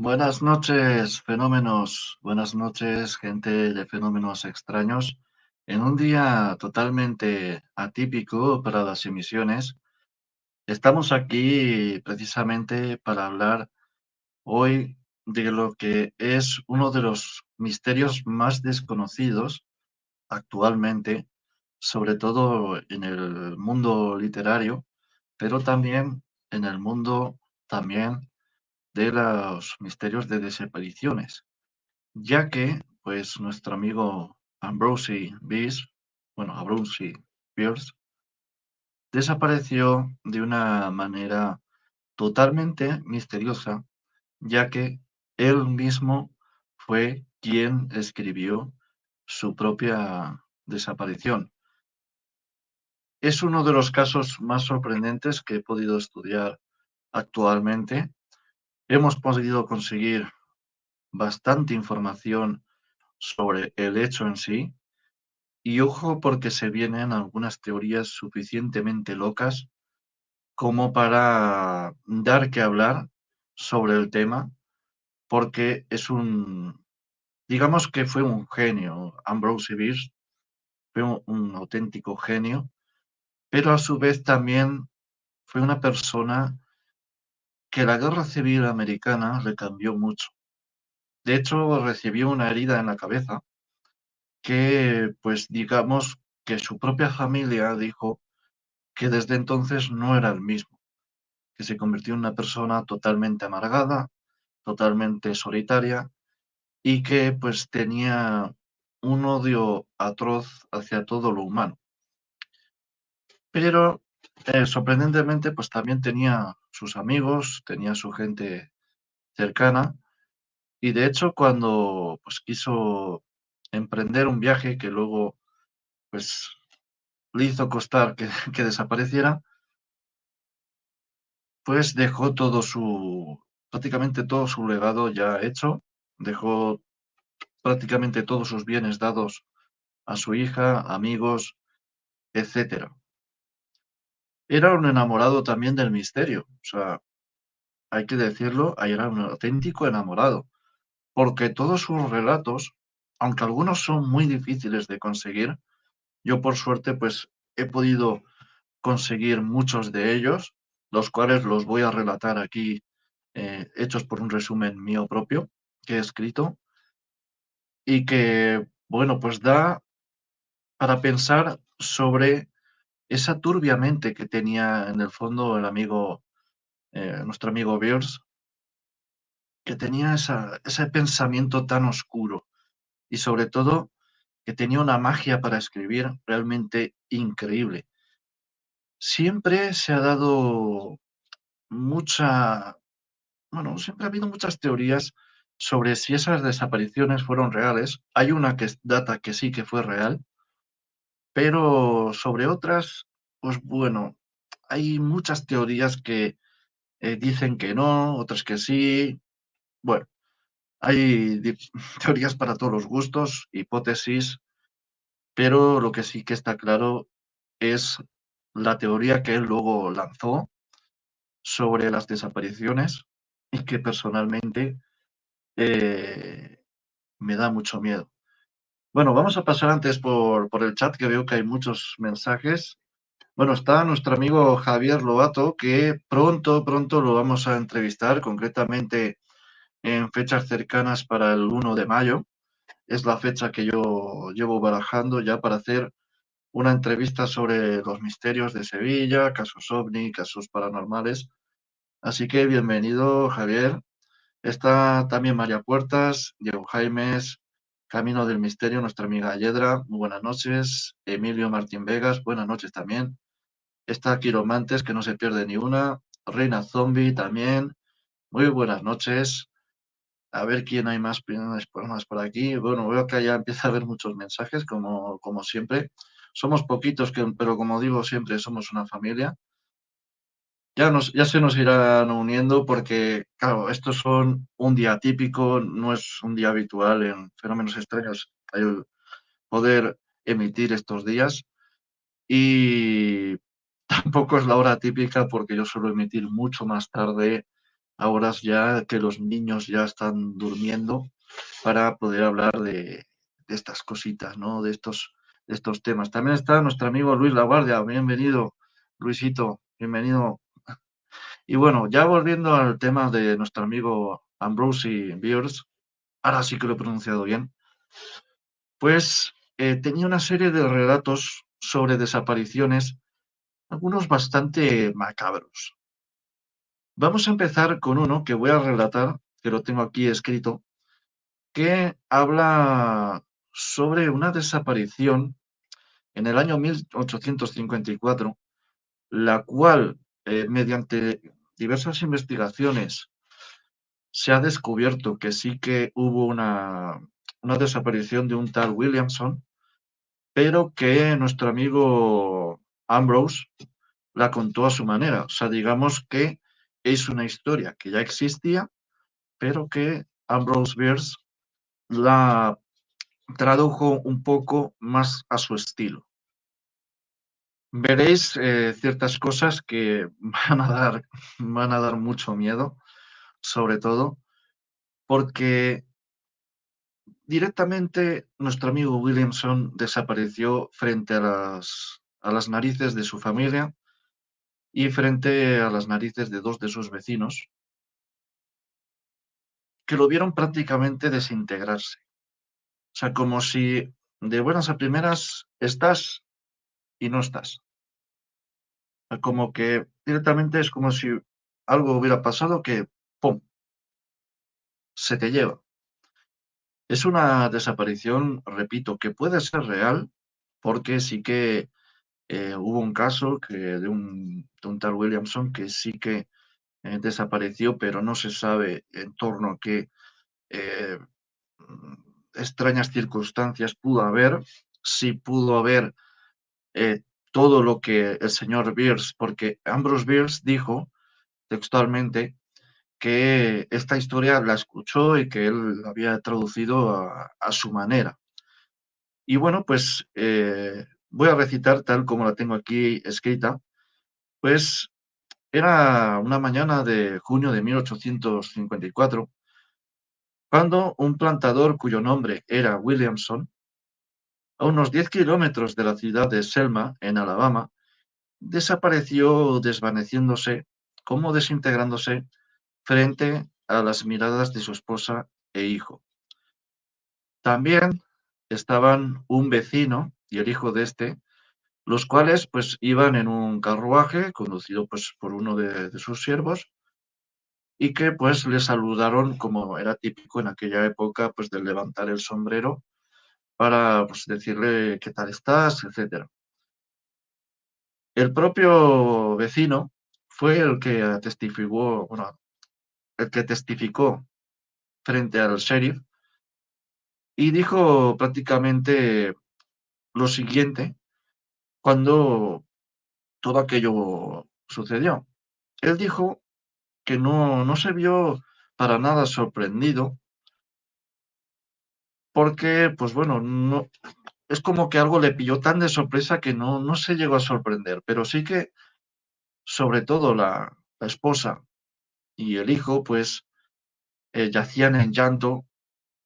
Buenas noches, fenómenos. Buenas noches, gente de fenómenos extraños. En un día totalmente atípico para las emisiones, estamos aquí precisamente para hablar hoy de lo que es uno de los misterios más desconocidos actualmente, sobre todo en el mundo literario, pero también en el mundo también de los misterios de desapariciones, ya que, pues, nuestro amigo Ambrosio Bierce, desapareció de una manera totalmente misteriosa, ya que él mismo fue quien escribió su propia desaparición. Es uno de los casos más sorprendentes que he podido estudiar actualmente. Hemos podido conseguir bastante información sobre el hecho en sí. Y ojo porque se vienen algunas teorías suficientemente locas como para dar que hablar sobre el tema, porque digamos que fue un genio. Ambrose Bierce fue un auténtico genio, pero a su vez también fue una persona que la guerra civil americana le cambió mucho. De hecho, recibió una herida en la cabeza que, pues digamos que su propia familia dijo que desde entonces no era el mismo, que se convirtió en una persona totalmente amargada, totalmente solitaria y que pues tenía un odio atroz hacia todo lo humano. Pero sorprendentemente pues también tenía sus amigos, tenía su gente cercana y de hecho cuando pues quiso emprender un viaje que luego pues le hizo costar que desapareciera, pues dejó prácticamente todo su legado ya hecho, dejó prácticamente todos sus bienes dados a su hija, amigos, etcétera. Era un enamorado también del misterio, o sea, hay que decirlo, era un auténtico enamorado, porque todos sus relatos, aunque algunos son muy difíciles de conseguir, yo por suerte pues he podido conseguir muchos de ellos, los cuales los voy a relatar aquí, hechos por un resumen mío propio que he escrito y que, bueno, pues da para pensar sobre esa turbia mente que tenía en el fondo nuestro amigo Beers, que tenía ese pensamiento tan oscuro y sobre todo que tenía una magia para escribir realmente increíble. Siempre se ha dado mucha, bueno, siempre ha habido muchas teorías sobre si esas desapariciones fueron reales. Hay una que data que sí que fue real, pero sobre otras, pues bueno, hay muchas teorías que dicen que no, otras que sí. Bueno, hay teorías para todos los gustos, hipótesis, pero lo que sí que está claro es la teoría que él luego lanzó sobre las desapariciones y que personalmente eh, me da mucho miedo. Bueno, vamos a pasar antes por el chat, que veo que hay muchos mensajes. Bueno, está nuestro amigo Javier Lobato, que pronto lo vamos a entrevistar, concretamente en fechas cercanas para el 1 de mayo. Es la fecha que yo llevo barajando ya para hacer una entrevista sobre los misterios de Sevilla, casos ovni, casos paranormales. Así que bienvenido, Javier. Está también María Puertas, Diego Jaimes, Camino del Misterio, nuestra amiga Yedra, muy buenas noches. Emilio Martín Vegas, buenas noches también. Está Quiromantes, que no se pierde ni una. Reina Zombie también, muy buenas noches. A ver quién hay más por aquí. Bueno, veo que ya empieza a haber muchos mensajes, como siempre. Somos poquitos, pero como digo siempre, somos una familia. Ya se nos irán uniendo porque, claro, estos son un día típico, no es un día habitual en Fenómenos Extraños el poder emitir estos días y tampoco es la hora típica porque yo suelo emitir mucho más tarde a horas ya que los niños ya están durmiendo para poder hablar de estas cositas, ¿no? De estos temas. También está nuestro amigo Luis Laguardia. Bienvenido, Luisito, bienvenido. Y bueno, ya volviendo al tema de nuestro amigo Ambrosio Bierce, ahora sí que lo he pronunciado bien, pues tenía una serie de relatos sobre desapariciones, algunos bastante macabros. Vamos a empezar con uno que voy a relatar, que lo tengo aquí escrito, que habla sobre una desaparición en el año 1854, la cual, mediante diversas investigaciones, se ha descubierto que sí que hubo una desaparición de un tal Williamson, pero que nuestro amigo Ambrose la contó a su manera. O sea, digamos que es una historia que ya existía, pero que Ambrose Bierce la tradujo un poco más a su estilo. Veréis ciertas cosas que van a dar mucho miedo, sobre todo porque directamente nuestro amigo Williamson desapareció frente a las narices de su familia y frente a las narices de dos de sus vecinos, que lo vieron prácticamente desintegrarse. O sea, como si de buenas a primeras estás y no estás. Como que directamente es como si algo hubiera pasado que, ¡pum!, se te lleva. Es una desaparición, repito, que puede ser real, porque sí que hubo un caso de un tal Williamson que sí que desapareció, pero no se sabe en torno a qué eh, mm, extrañas circunstancias pudo haber, si pudo haber eh, todo lo que el señor Bierce, porque Ambrose Bierce dijo textualmente que esta historia la escuchó y que él la había traducido a su manera. Y bueno, pues voy a recitar tal como la tengo aquí escrita. Pues era una mañana de junio de 1854, cuando un plantador cuyo nombre era Williamson, a unos 10 kilómetros de la ciudad de Selma, en Alabama, desapareció desvaneciéndose, como desintegrándose, frente a las miradas de su esposa e hijo. También estaban un vecino y el hijo de este, los cuales pues iban en un carruaje conducido pues por uno de sus siervos y que pues le saludaron como era típico en aquella época pues de levantar el sombrero para pues decirle qué tal estás, etcétera. El propio vecino fue el que testificó, bueno, el que testificó frente al sheriff y dijo prácticamente lo siguiente cuando todo aquello sucedió. Él dijo que no se vio para nada sorprendido porque, pues bueno, no, es como que algo le pilló tan de sorpresa que no se llegó a sorprender, pero sí que, sobre todo, la esposa y el hijo, pues yacían en llanto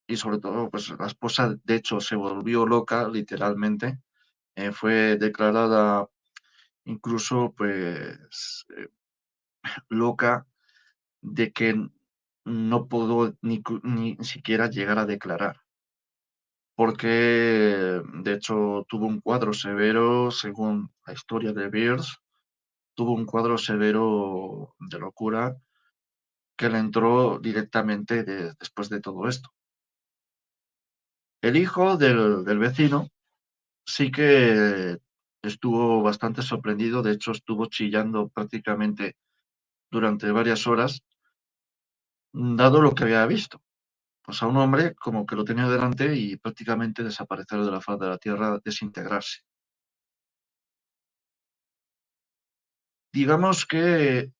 y sobre todo, pues la esposa, de hecho, se volvió loca, literalmente, fue declarada incluso, pues, loca de que no pudo ni siquiera llegar a declarar, porque de hecho tuvo un cuadro severo, según la historia de Beers, tuvo un cuadro severo de locura que le entró directamente después de todo esto. El hijo del vecino sí que estuvo bastante sorprendido, de hecho estuvo chillando prácticamente durante varias horas, dado lo que había visto. Pues a un hombre como que lo tenía delante y prácticamente desaparecer de la faz de la tierra, desintegrarse. Digamos que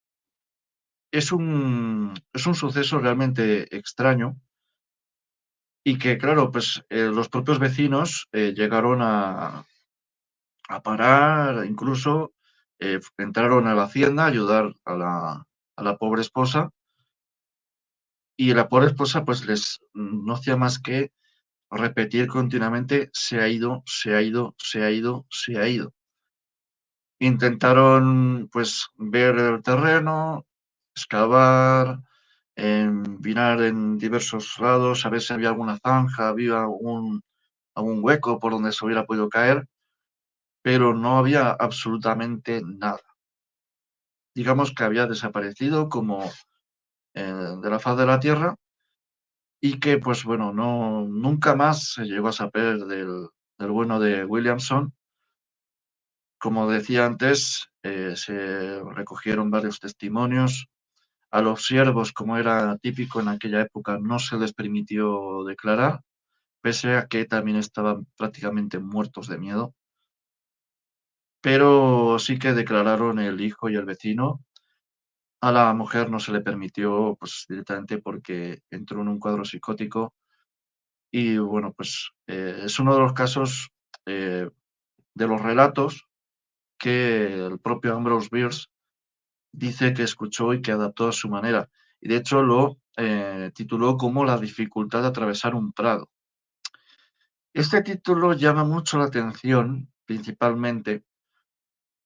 es un suceso realmente extraño y que, claro, pues los propios vecinos llegaron a parar, incluso entraron a la hacienda a ayudar a la pobre esposa y la pobre esposa pues no hacía más que repetir continuamente: se ha ido, se ha ido, se ha ido, se ha ido. Intentaron pues ver el terreno, excavar, mirar en diversos lados, a ver si había alguna zanja, había algún hueco por donde se hubiera podido caer, pero no había absolutamente nada. Digamos que había desaparecido como de la faz de la tierra, y que pues bueno, nunca más se llegó a saber del bueno de Williamson. Como decía antes, se recogieron varios testimonios. A los siervos, como era típico en aquella época, no se les permitió declarar, pese a que también estaban prácticamente muertos de miedo. Pero sí que declararon el hijo y el vecino. A la mujer no se le permitió, pues directamente porque entró en un cuadro psicótico. Y bueno, pues es uno de los casos, eh, de los relatos que el propio Ambrose Bierce dice que escuchó y que adaptó a su manera. Y de hecho lo tituló como La dificultad de atravesar un prado. Este título llama mucho la atención, principalmente,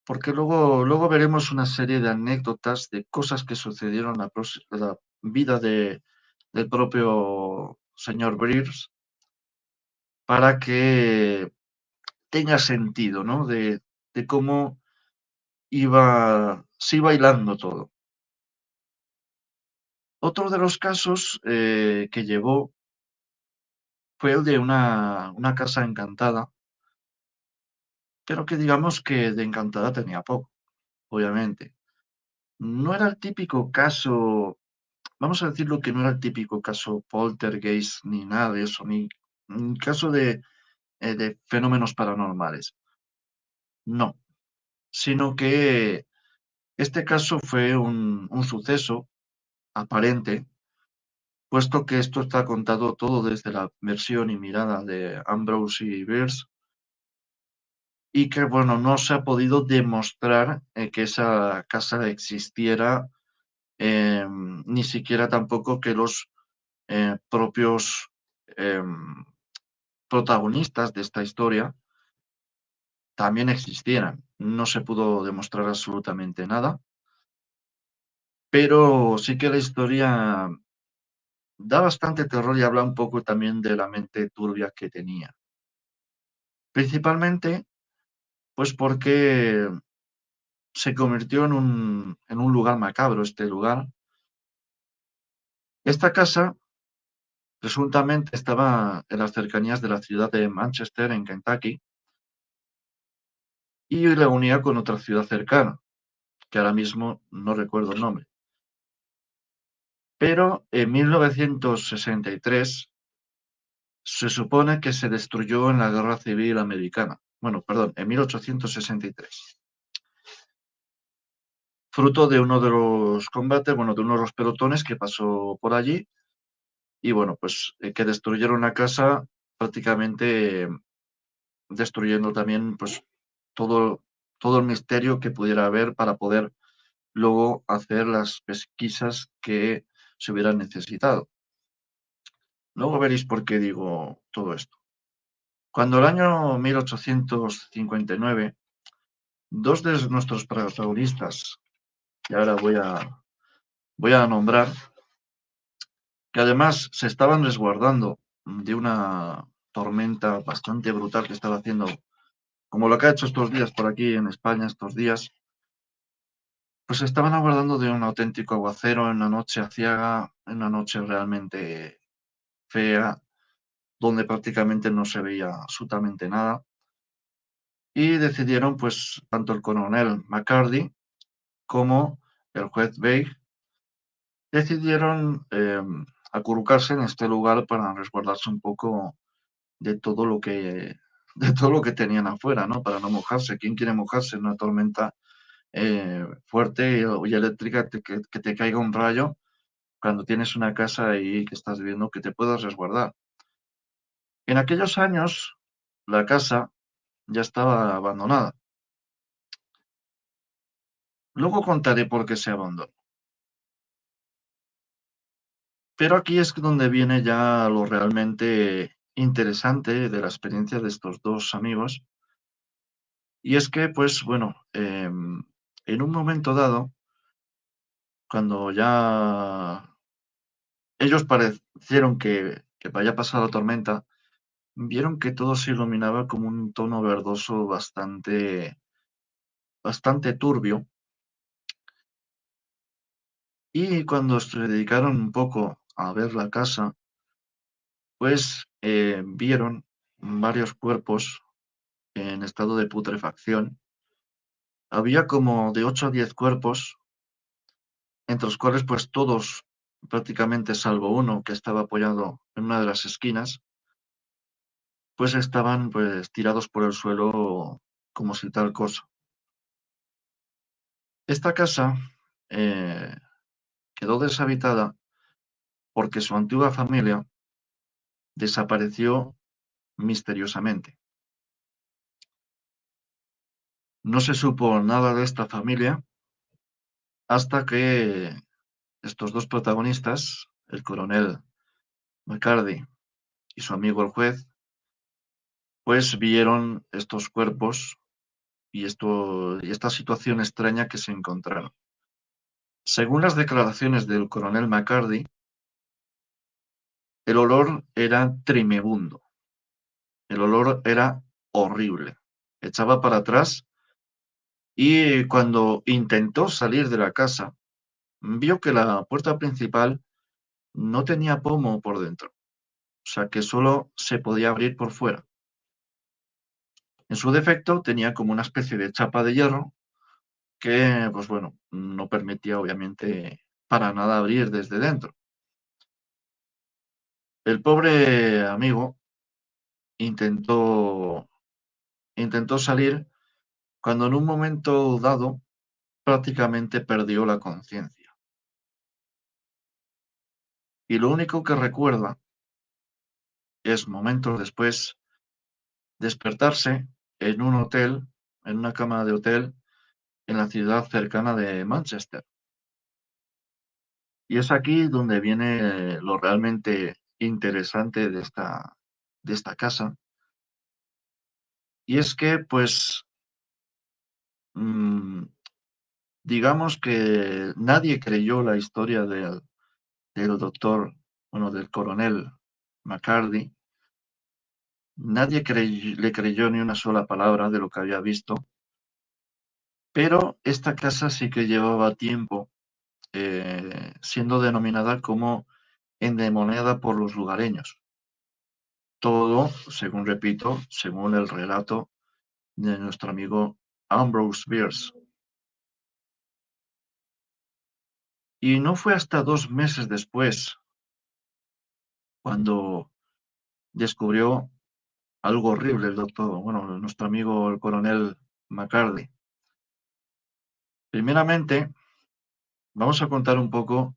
porque luego veremos una serie de anécdotas de cosas que sucedieron en la vida del propio señor Bierce, para que tenga sentido, ¿no? De cómo se iba hilando todo. Otro de los casos que llevó fue el de una casa encantada, pero que digamos que de encantada tenía poco, obviamente. No era el típico caso, vamos a decirlo, que no era el típico caso poltergeist ni nada de eso, ni caso de fenómenos paranormales. No, sino que este caso fue un suceso aparente, puesto que esto está contado todo desde la versión y mirada de Ambrose y Bierce, y que, bueno, no se ha podido demostrar que esa casa existiera, ni siquiera tampoco que los propios protagonistas de esta historia también existieran. No se pudo demostrar absolutamente nada, pero sí que la historia da bastante terror y habla un poco también de la mente turbia que tenía. Principalmente, pues porque se convirtió en un lugar macabro este lugar. Esta casa presuntamente estaba en las cercanías de la ciudad de Manchester, en Kentucky, y la unía con otra ciudad cercana, que ahora mismo no recuerdo el nombre. Pero en 1963 se supone que se destruyó en la Guerra Civil Americana. Bueno, perdón, en 1863. Fruto de uno de los combates, bueno, de uno de los pelotones que pasó por allí, y bueno, pues que destruyeron la casa prácticamente, destruyendo también pues todo el misterio que pudiera haber para poder luego hacer las pesquisas que se hubieran necesitado. Luego veréis por qué digo todo esto. Cuando el año 1859, dos de nuestros protagonistas, que ahora voy a nombrar, que además se estaban resguardando de una tormenta bastante brutal que estaba haciendo, como lo que ha hecho estos días por aquí en España, estos días, pues se estaban aguardando de un auténtico aguacero en una noche aciaga, en una noche realmente fea, donde prácticamente no se veía absolutamente nada. Y decidieron, pues, tanto el coronel McCarthy como el juez Veig, decidieron acurrucarse en este lugar para resguardarse un poco de todo lo que, de todo lo que tenían afuera, ¿no? Para no mojarse. ¿Quién quiere mojarse en una tormenta fuerte y eléctrica, que te caiga un rayo cuando tienes una casa ahí que estás viendo, que te puedas resguardar? En aquellos años, la casa ya estaba abandonada. Luego contaré por qué se abandonó. Pero aquí es donde viene ya lo realmente interesante de la experiencia de estos dos amigos. Y es que, pues bueno, en un momento dado, cuando ya ellos parecieron que vaya a pasar la tormenta, vieron que todo se iluminaba como un tono verdoso bastante turbio. Y cuando se dedicaron un poco a ver la casa, pues vieron varios cuerpos en estado de putrefacción. Había como de 8 a 10 cuerpos, entre los cuales pues todos, prácticamente salvo uno que estaba apoyado en una de las esquinas, pues estaban pues tirados por el suelo como si tal cosa. Esta casa eh, quedó deshabitada porque su antigua familia desapareció misteriosamente. No se supo nada de esta familia hasta que estos dos protagonistas, el coronel McCarthy y su amigo el juez, pues vieron estos cuerpos y esta situación extraña que se encontraron. Según las declaraciones del coronel McCarthy, el olor era tremebundo, el olor era horrible. Echaba para atrás y cuando intentó salir de la casa, vio que la puerta principal no tenía pomo por dentro, o sea que solo se podía abrir por fuera. En su defecto tenía como una especie de chapa de hierro que, pues bueno, no permitía obviamente para nada abrir desde dentro. El pobre amigo intentó, intentó salir cuando en un momento dado prácticamente perdió la conciencia. Y lo único que recuerda es momentos después despertarse en un hotel, en una cama de hotel en la ciudad cercana de Manchester. Y es aquí donde viene lo realmente interesante de esta casa. Y es que, pues, mm, digamos que nadie creyó la historia del doctor, bueno, del coronel McCarthy. Nadie le creyó ni una sola palabra de lo que había visto, pero esta casa sí que llevaba tiempo siendo denominada como endemoniada por los lugareños. Todo, según repito, según el relato de nuestro amigo Ambrose Bierce. Y no fue hasta 2 meses después cuando descubrió algo horrible el doctor, bueno, nuestro amigo el coronel McCarthy. Primeramente, vamos a contar un poco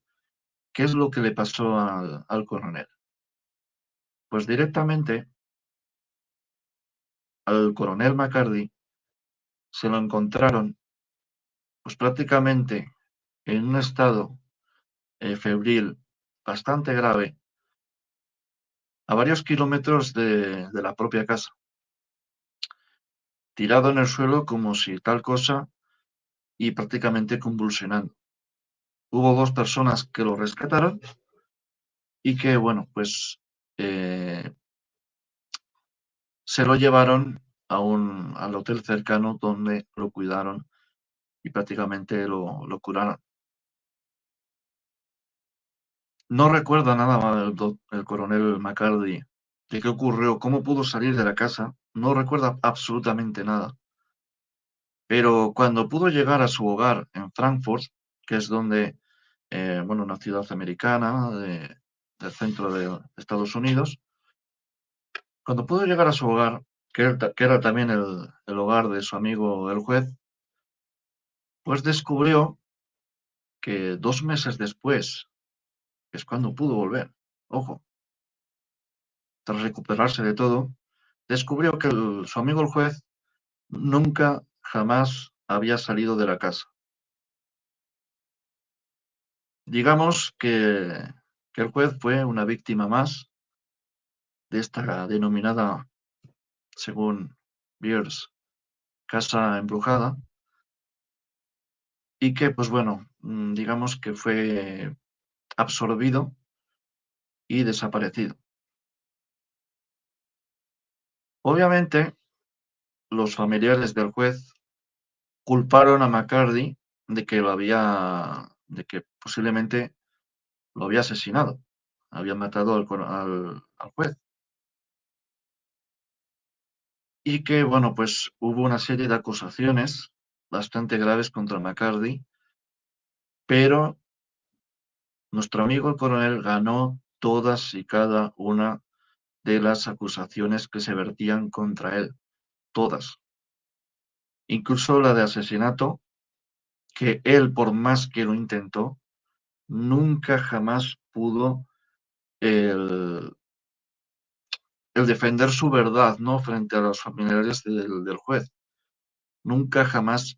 qué es lo que le pasó al coronel. Pues directamente al coronel McCarthy se lo encontraron pues prácticamente en un estado febril bastante grave a varios kilómetros de la propia casa, tirado en el suelo como si tal cosa y prácticamente convulsionando. Hubo dos personas que lo rescataron y que, bueno, pues eh, se lo llevaron al hotel cercano donde lo cuidaron y prácticamente lo curaron. No recuerda nada más el coronel McCarthy de qué ocurrió, cómo pudo salir de la casa, no recuerda absolutamente nada. Pero cuando pudo llegar a su hogar en Frankfurt, que es donde, bueno, una ciudad americana del centro de Estados Unidos, cuando pudo llegar a su hogar, que era también el hogar de su amigo el juez, pues descubrió que 2 meses después, que es cuando pudo volver, ojo, tras recuperarse de todo, descubrió que su amigo el juez nunca, jamás había salido de la casa. Digamos que que el juez fue una víctima más de esta denominada, según Beers, casa embrujada, y que, pues bueno, digamos que fue absorbido y desaparecido. Obviamente, los familiares del juez culparon a McCarthy de que posiblemente lo había asesinado, había matado al juez. Y que, bueno, pues hubo una serie de acusaciones bastante graves contra McCarthy, pero nuestro amigo el coronel ganó todas y cada una de las acusaciones que se vertían contra él, todas, incluso la de asesinato, que él, por más que lo intentó, nunca jamás pudo el, el defender su verdad, ¿no? Frente a los familiares del juez. Nunca jamás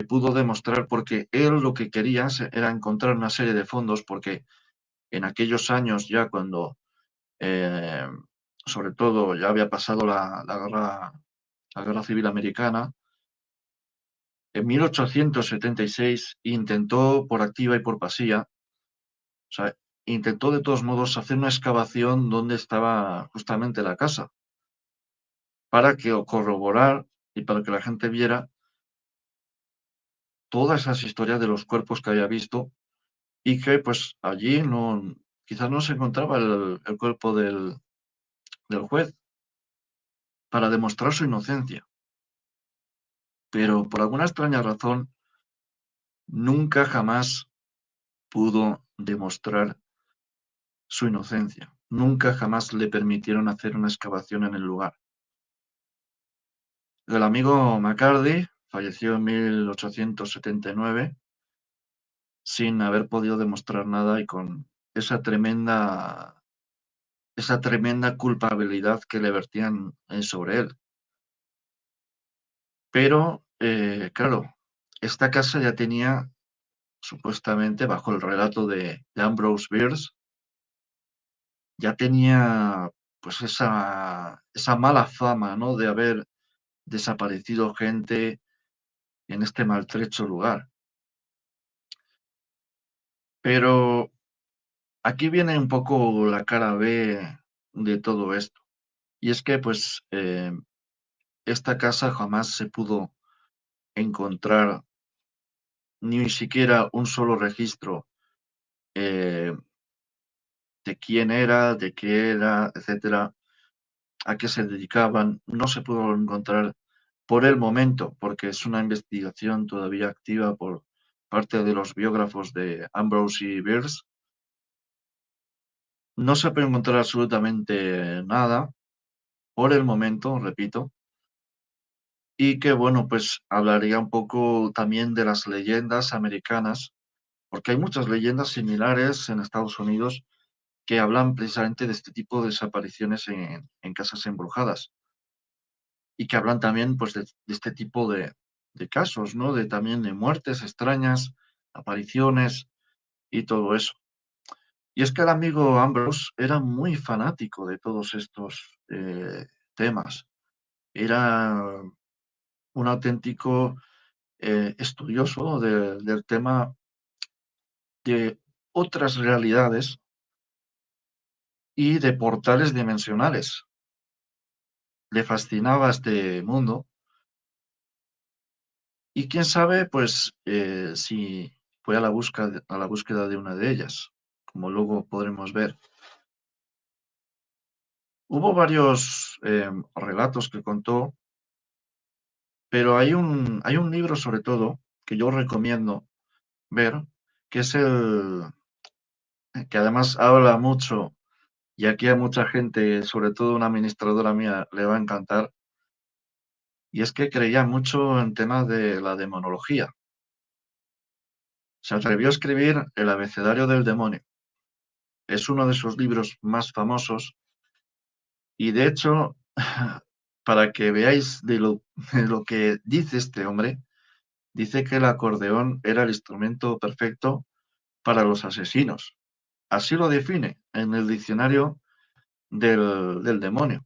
pudo demostrar, porque él lo que quería era encontrar una serie de fondos, porque en aquellos años ya cuando, eh, sobre todo, ya había pasado la guerra civil americana, en 1876 intentó por activa y por pasiva, o sea, intentó de todos modos hacer una excavación donde estaba justamente la casa, para que corroborar y para que la gente viera todas esas historias de los cuerpos que había visto y que pues allí no, quizás no se encontraba el cuerpo del juez para demostrar su inocencia. Pero por alguna extraña razón nunca jamás pudo demostrar su inocencia. Nunca jamás le permitieron hacer una excavación en el lugar. El amigo McCarthy falleció en 1879 sin haber podido demostrar nada y con esa tremenda culpabilidad que le vertían sobre él. Pero, claro, esta casa ya tenía, supuestamente, bajo el relato de Ambrose Bierce, ya tenía pues esa mala fama, ¿no? De haber desaparecido gente en este maltrecho lugar. Pero aquí viene un poco la cara B de todo esto. Y es que, pues, esta casa jamás se pudo encontrar ni siquiera un solo registro eh, de quién era, de qué era, etcétera, a qué se dedicaban. No se pudo encontrar por el momento, porque es una investigación todavía activa por parte de los biógrafos de Ambrose y Bierce. No se puede encontrar absolutamente nada por el momento, repito, y que bueno, pues hablaría un poco también de las leyendas americanas, porque hay muchas leyendas similares en Estados Unidos que hablan precisamente de este tipo de desapariciones en casas embrujadas y que hablan también pues de este tipo de casos, ¿no? De también de muertes extrañas, apariciones y todo eso. Y es que el amigo Ambrose era muy fanático de todos estos temas. Era un auténtico estudioso del tema de otras realidades y de portales dimensionales. Le fascinaba este mundo y quién sabe, pues, si fue a la búsqueda de una de ellas, como luego podremos ver. Hubo varios relatos que contó, pero hay un libro sobre todo que yo recomiendo ver, que es que además habla mucho, y aquí a mucha gente, sobre todo una administradora mía, le va a encantar, y es que creía mucho en temas de la demonología. Se atrevió a escribir El abecedario del demonio. Es uno de sus libros más famosos y de hecho, para que veáis de lo que dice este hombre, dice que el acordeón era el instrumento perfecto para los asesinos. Así lo define en el diccionario del demonio.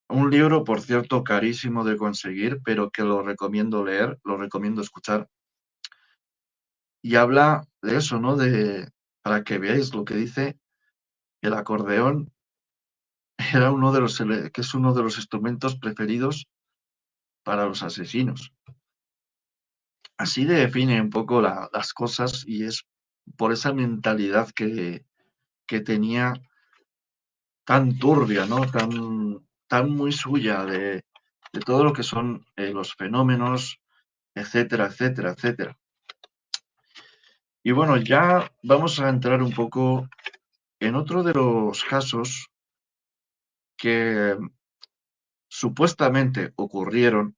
Un libro, por cierto, carísimo de conseguir, pero que lo recomiendo leer, lo recomiendo escuchar. Y habla de eso, ¿no? Para que veáis lo que dice, el acordeón que es uno de los instrumentos preferidos para los asesinos. Así define un poco las cosas y es por esa mentalidad que tenía tan turbia, ¿no? Tan muy suya de todo lo que son los fenómenos, etcétera, etcétera, etcétera. Y bueno, ya vamos a entrar un poco en otro de los casos que supuestamente ocurrieron,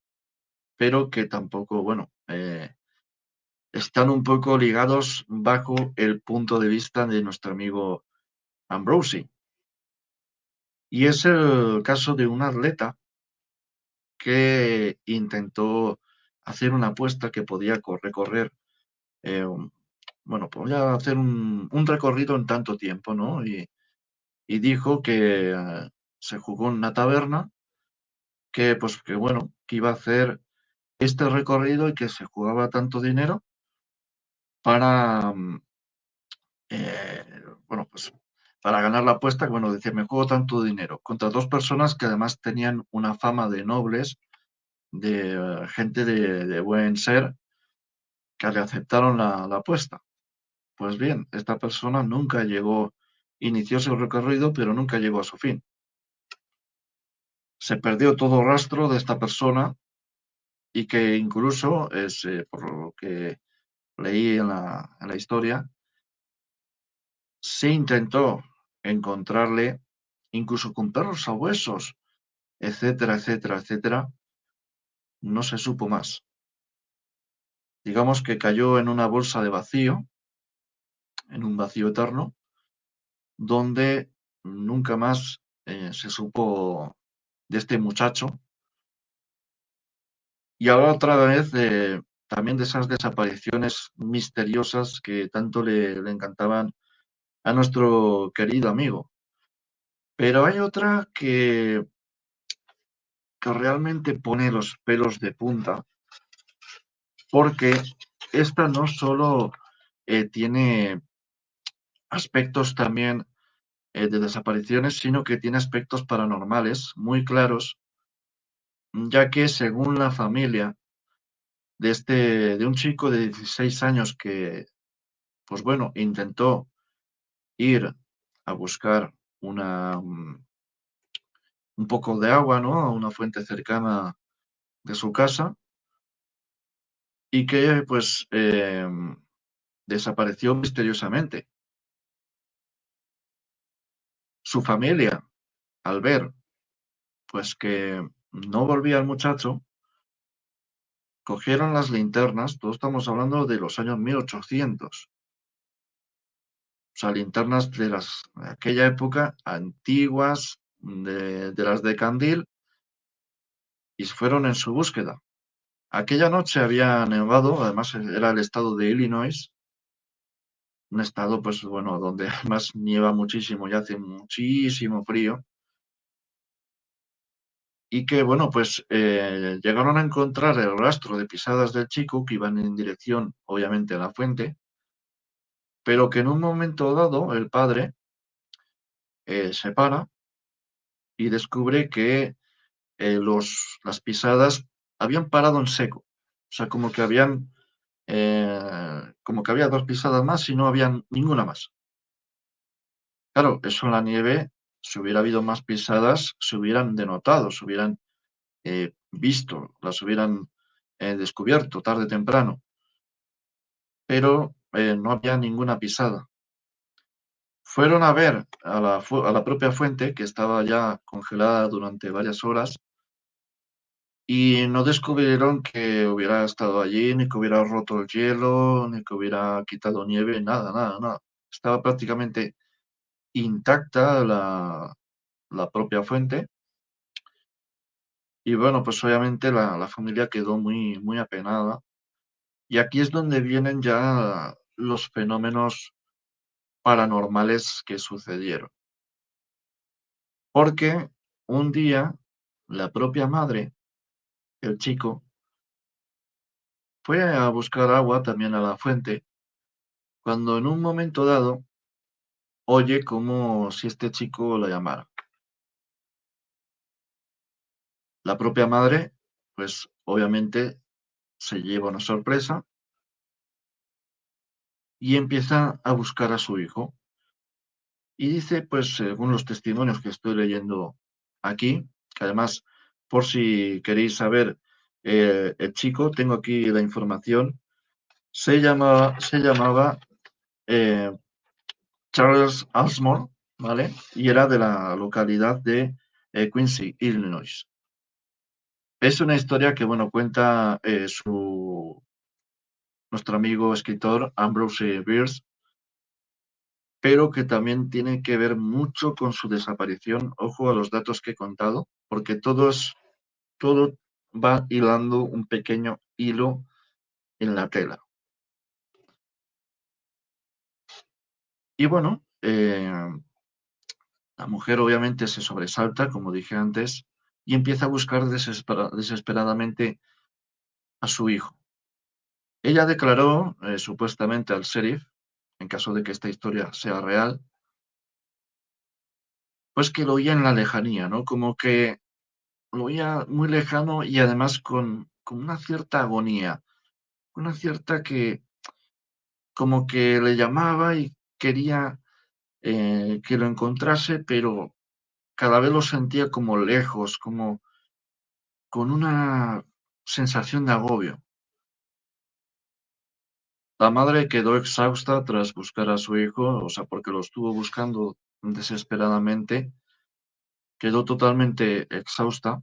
pero que tampoco, bueno, están un poco ligados bajo el punto de vista de nuestro amigo Ambrosi. Y es el caso de un atleta que intentó hacer una apuesta que podía recorrer, bueno, podía hacer un recorrido en tanto tiempo, ¿no? Y dijo que se jugó en una taberna, que pues que bueno, que iba a hacer este recorrido y que se jugaba tanto dinero para, bueno, pues para ganar la apuesta, que bueno, decía, me juego tanto dinero, contra dos personas que además tenían una fama de nobles, de gente de buen ser, que le aceptaron la apuesta. Pues bien, esta persona nunca llegó, inició su recorrido, pero nunca llegó a su fin. Se perdió todo rastro de esta persona y que incluso, por lo que leí en la historia, se intentó encontrarle incluso con perros sabuesos, etcétera, etcétera, etcétera, no se supo más. Digamos que cayó en una bolsa de vacío, en un vacío eterno, donde nunca más se supo de este muchacho. Y ahora otra vez también de esas desapariciones misteriosas que tanto le encantaban a nuestro querido amigo. Pero hay otra que realmente pone los pelos de punta, porque esta no solo tiene aspectos también de desapariciones, sino que tiene aspectos paranormales muy claros, ya que según la familia de un chico de 16 años que, pues bueno, intentó ir a buscar un poco de agua, ¿no? A una fuente cercana de su casa y que pues desapareció misteriosamente. Su familia, al ver pues que no volvía el muchacho, cogieron las linternas, todos estamos hablando de los años 1800, o sea, linternas de aquella época antiguas, de las de candil, y fueron en su búsqueda. Aquella noche había nevado, además era el estado de Illinois, un estado, pues bueno, donde además nieva muchísimo y hace muchísimo frío, y que, bueno, pues llegaron a encontrar el rastro de pisadas del chico que iban en dirección, obviamente, a la fuente, pero que en un momento dado el padre se para y descubre que las pisadas habían parado en seco, o sea, como que había dos pisadas más y no había ninguna más. Claro, eso en la nieve, si hubiera habido más pisadas, se hubieran denotado, se hubieran visto, las hubieran descubierto tarde o temprano, pero no había ninguna pisada. Fueron a ver a la propia fuente, que estaba ya congelada durante varias horas, y no descubrieron que hubiera estado allí, ni que hubiera roto el hielo, ni que hubiera quitado nieve, nada, nada, nada. Estaba prácticamente intacta la propia fuente. Y bueno, pues obviamente la familia quedó muy, muy apenada. Y aquí es donde vienen ya los fenómenos paranormales que sucedieron. Porque un día la propia madre, el chico, fue a buscar agua también a la fuente, cuando en un momento dado oye como si este chico la llamara. La propia madre, pues obviamente se lleva una sorpresa y empieza a buscar a su hijo. Y dice, pues según los testimonios que estoy leyendo aquí, que además, por si queréis saber, el chico, tengo aquí la información, se llamaba eh, Charles Ashmore, ¿vale? Y era de la localidad de Quincy, Illinois. Es una historia que, bueno, cuenta nuestro amigo escritor Ambrose Bierce, pero que también tiene que ver mucho con su desaparición. Ojo a los datos que he contado, porque todo va hilando un pequeño hilo en la tela. Y bueno, la mujer obviamente se sobresalta, como dije antes, y empieza a buscar desesperadamente a su hijo. Ella declaró, supuestamente al sheriff, en caso de que esta historia sea real, pues que lo oía en la lejanía, ¿no? Como que lo oía muy lejano y además con una cierta agonía, una cierta que como que le llamaba y quería que lo encontrase, pero cada vez lo sentía como lejos, como con una sensación de agobio. La madre quedó exhausta tras buscar a su hijo, o sea, porque lo estuvo buscando desesperadamente, quedó totalmente exhausta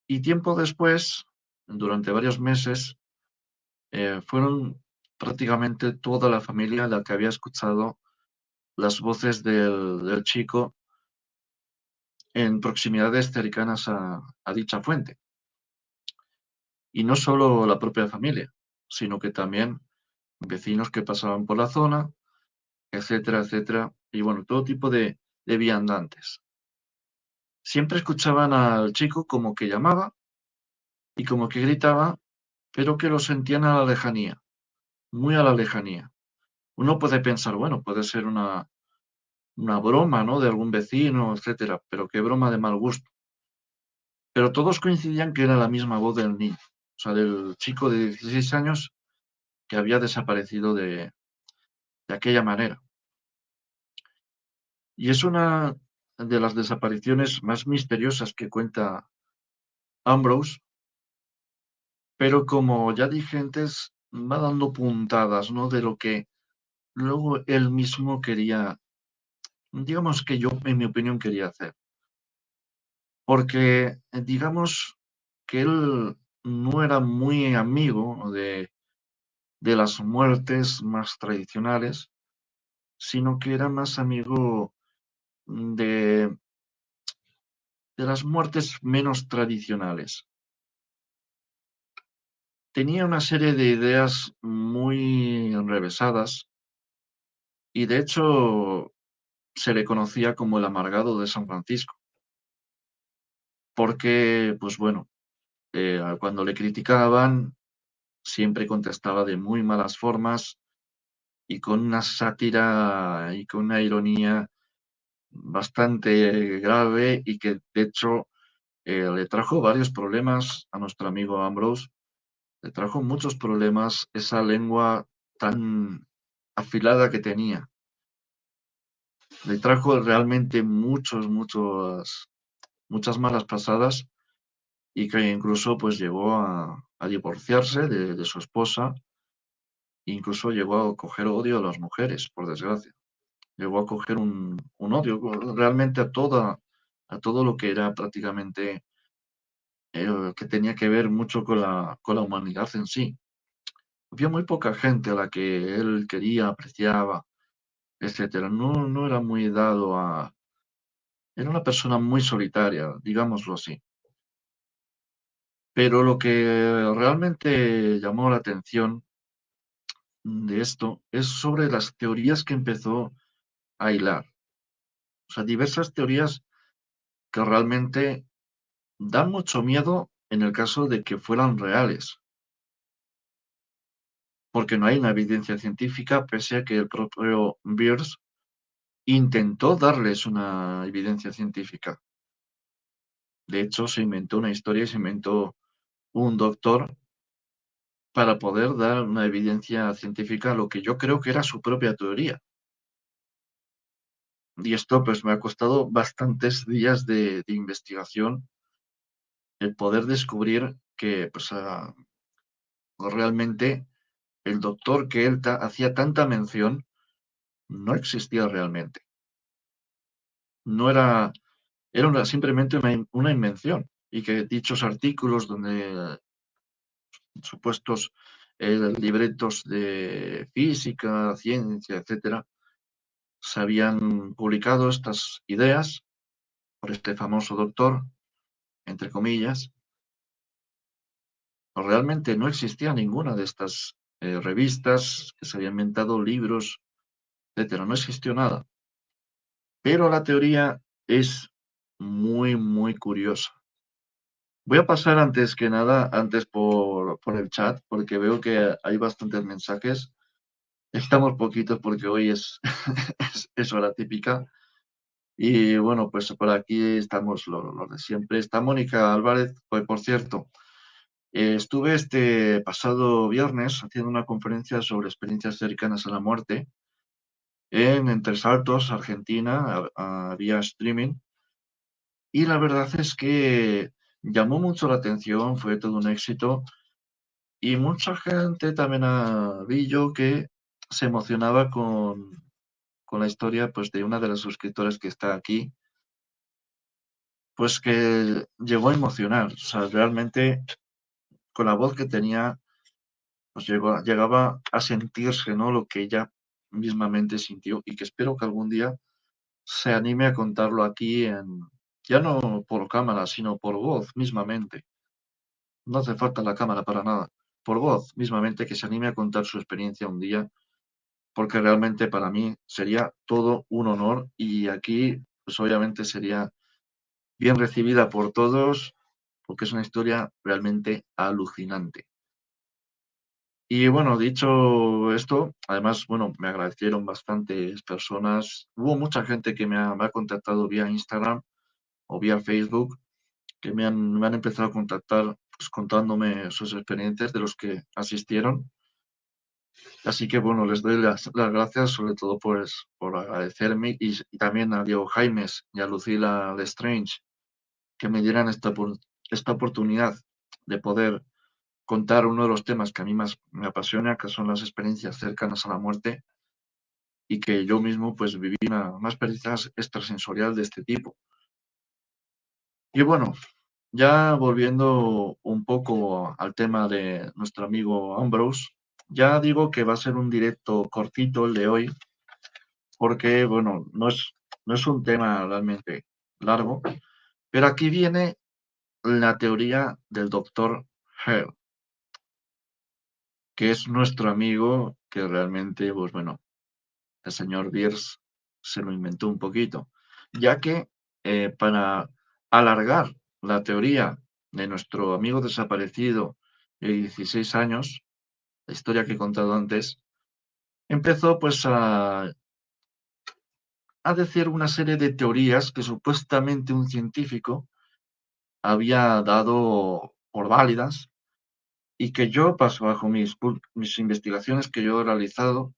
y tiempo después, durante varios meses, fueron prácticamente toda la familia la que había escuchado las voces del chico en proximidades cercanas a dicha fuente. Y no solo la propia familia, sino que también vecinos que pasaban por la zona, etcétera, etcétera. Y bueno, todo tipo de viandantes. Siempre escuchaban al chico como que llamaba y como que gritaba, pero que lo sentían a la lejanía, muy a la lejanía. Uno puede pensar, bueno, puede ser una broma, ¿no? De algún vecino, etcétera, pero qué broma de mal gusto. Pero todos coincidían que era la misma voz del niño, o sea, del chico de 16 años que había desaparecido de aquella manera. Y es una de las desapariciones más misteriosas que cuenta Ambrose, pero como ya dije antes, va dando puntadas, ¿no? De lo que luego él mismo quería, digamos que yo, en mi opinión, quería hacer. Porque digamos que él no era muy amigo de las muertes más tradicionales, sino que era más amigo de, de las muertes menos tradicionales. Tenía una serie de ideas muy enrevesadas y de hecho se le conocía como el amargado de San Francisco, porque, pues bueno, cuando le criticaban siempre contestaba de muy malas formas y con una sátira y con una ironía bastante grave y que de hecho le trajo varios problemas a nuestro amigo Ambrose, le trajo muchos problemas esa lengua tan afilada que tenía. Le trajo realmente muchas malas pasadas y que incluso pues llegó a divorciarse de su esposa, incluso llegó a coger odio a las mujeres, por desgracia. Llegó a coger un odio realmente a todo lo que era prácticamente que tenía que ver mucho con la humanidad en sí. Había muy poca gente a la que él quería, apreciaba, etcétera. No era muy dado a... Era una persona muy solitaria, digámoslo así. Pero lo que realmente llamó la atención de esto es sobre las teorías que empezó a hilar. O sea, diversas teorías que realmente dan mucho miedo en el caso de que fueran reales, porque no hay una evidencia científica, pese a que el propio Beers intentó darles una evidencia científica. De hecho, se inventó una historia y se inventó un doctor para poder dar una evidencia científica a lo que yo creo que era su propia teoría. Y esto pues me ha costado bastantes días de investigación el poder descubrir que pues, realmente el doctor que él hacía tanta mención no existía realmente. No era, simplemente una invención. Y que dichos artículos donde supuestos libretos de física, ciencia, etcétera, se habían publicado estas ideas por este famoso doctor, entre comillas, pues realmente no existía ninguna de estas revistas que se habían inventado, libros, etcétera. No existió nada. Pero la teoría es muy, muy curiosa. Voy a pasar antes que nada, antes por el chat, porque veo que hay bastantes mensajes. Estamos poquitos porque hoy es, es hora típica. Y bueno, pues por aquí estamos los de siempre. Está Mónica Álvarez, pues por cierto, estuve este pasado viernes haciendo una conferencia sobre experiencias cercanas a la muerte en Entre Saltos, Argentina, vía streaming. Y la verdad es que llamó mucho la atención, fue todo un éxito. Y mucha gente también vi yo que se emocionaba con la historia pues, de una de las suscriptoras que está aquí, pues que llegó a emocionar. O sea, realmente con la voz que tenía, pues llegaba a sentirse, ¿no? Lo que ella mismamente sintió y que espero que algún día se anime a contarlo aquí ya no por cámara, sino por voz mismamente. No hace falta la cámara para nada. Por voz mismamente que se anime a contar su experiencia un día, porque realmente para mí sería todo un honor y aquí, pues obviamente sería bien recibida por todos, porque es una historia realmente alucinante. Y bueno, dicho esto, además, bueno, me agradecieron bastantes personas. Hubo mucha gente que me ha contactado vía Instagram o vía Facebook, que me han empezado a contactar pues, contándome sus experiencias de los que asistieron. Así que bueno, les doy las gracias sobre todo pues, por agradecerme y también a Diego Jaimes y a Lucila Lestrange que me dieran esta oportunidad de poder contar uno de los temas que a mí más me apasiona, que son las experiencias cercanas a la muerte y que yo mismo pues viví una experiencia extrasensorial de este tipo. Y bueno, ya volviendo un poco al tema de nuestro amigo Ambrose, ya digo que va a ser un directo cortito el de hoy, porque bueno, no es un tema realmente largo, pero aquí viene la teoría del doctor Hell, que es nuestro amigo que realmente, pues bueno, el señor Beers se lo inventó un poquito, ya que para alargar la teoría de nuestro amigo desaparecido de 16 años, la historia que he contado antes, empezó pues a decir una serie de teorías que supuestamente un científico había dado por válidas y que yo, bajo mis investigaciones que yo he realizado,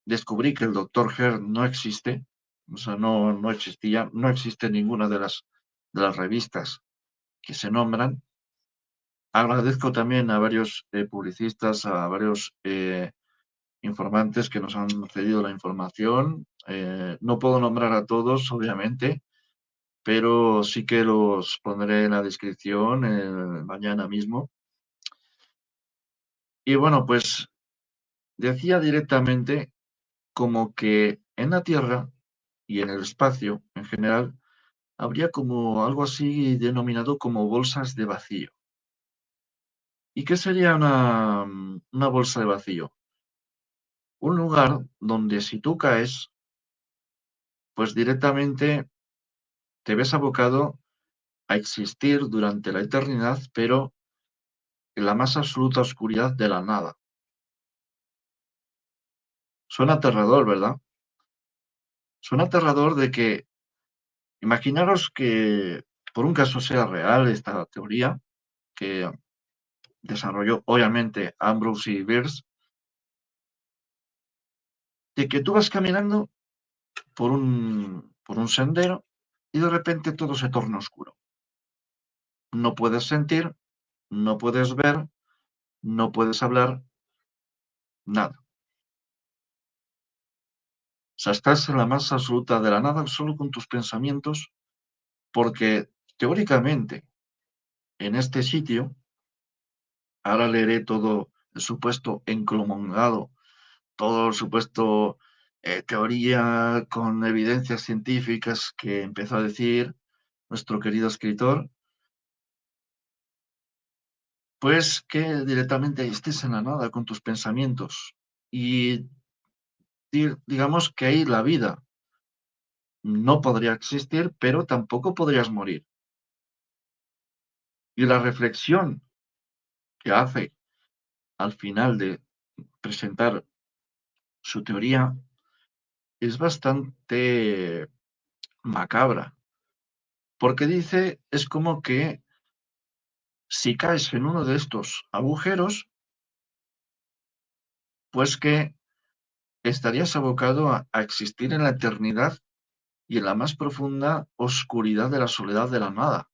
descubrí que el doctor Herr no existe, o sea, no existía, no existe ninguna de las revistas que se nombran. Agradezco también a varios publicistas, a varios informantes que nos han cedido la información. No puedo nombrar a todos, obviamente, pero sí que los pondré en la descripción mañana mismo. Y bueno, pues decía directamente como que en la Tierra y en el espacio en general habría como algo así denominado como bolsas de vacío. ¿Y qué sería una bolsa de vacío? Un lugar donde si tú caes, pues directamente te ves abocado a existir durante la eternidad, pero en la más absoluta oscuridad de la nada. Suena aterrador, ¿verdad? Suena aterrador de que, imaginaros que por un caso sea real esta teoría que desarrolló obviamente Ambrose y Bierce, de que tú vas caminando por un sendero y de repente todo se torna oscuro. No puedes sentir, no puedes ver, no puedes hablar, nada. O sea, estás en la más absoluta de la nada solo con tus pensamientos, porque teóricamente en este sitio, ahora leeré todo el supuesto encomendado, todo el supuesto teoría con evidencias científicas que empezó a decir nuestro querido escritor, pues que directamente estés en la nada con tus pensamientos y digamos que ahí la vida no podría existir, pero tampoco podrías morir. Y la reflexión que hace al final de presentar su teoría es bastante macabra, porque dice, es como que si caes en uno de estos agujeros, pues que estarías abocado a existir en la eternidad y en la más profunda oscuridad de la soledad de la nada.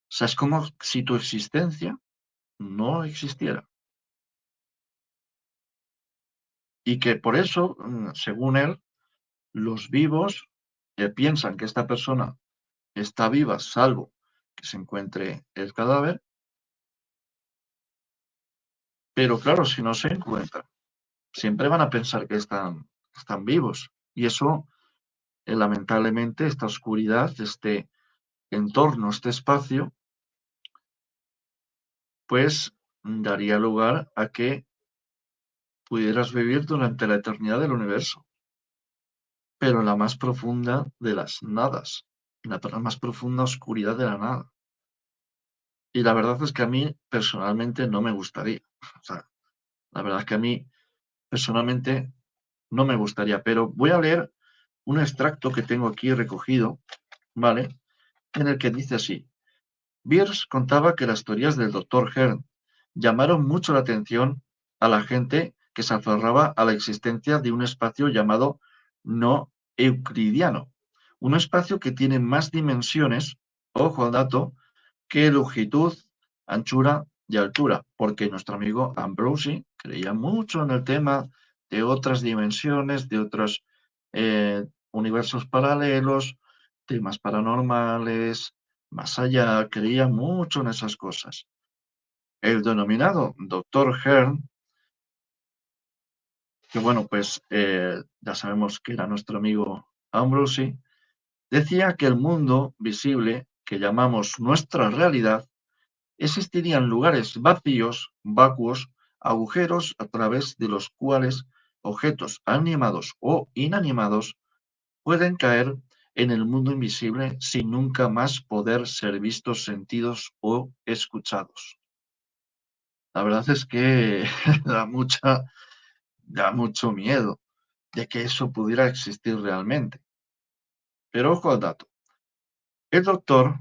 O sea, es como si tu existencia no existiera. Y que por eso, según él, los vivos piensan que esta persona está viva, salvo que se encuentre el cadáver, pero claro, si no se encuentra, siempre van a pensar que están vivos. Y eso, lamentablemente, esta oscuridad, este entorno, este espacio, pues daría lugar a que pudieras vivir durante la eternidad del universo, pero en la más profunda de las nadas, en la más profunda oscuridad de la nada. Y la verdad es que a mí personalmente no me gustaría. O sea, la verdad es que a mí personalmente no me gustaría, pero voy a leer un extracto que tengo aquí recogido, ¿vale? En el que dice así: Bierce contaba que las teorías del Dr. Hearn llamaron mucho la atención a la gente que se aferraba a la existencia de un espacio llamado no euclidiano, un espacio que tiene más dimensiones, ojo al dato, que longitud, anchura y altura, porque nuestro amigo Ambrosi creía mucho en el tema de otras dimensiones, de otros universos paralelos, temas paranormales, más allá, creía mucho en esas cosas. El denominado Dr. Hearn, que bueno, pues ya sabemos que era nuestro amigo Ambrosi, decía que el mundo visible que llamamos nuestra realidad existirían lugares vacíos, vacuos, agujeros a través de los cuales objetos animados o inanimados pueden caer en el mundo invisible sin nunca más poder ser vistos, sentidos o escuchados. La verdad es que da mucho miedo de que eso pudiera existir realmente. Pero ojo al dato. El doctor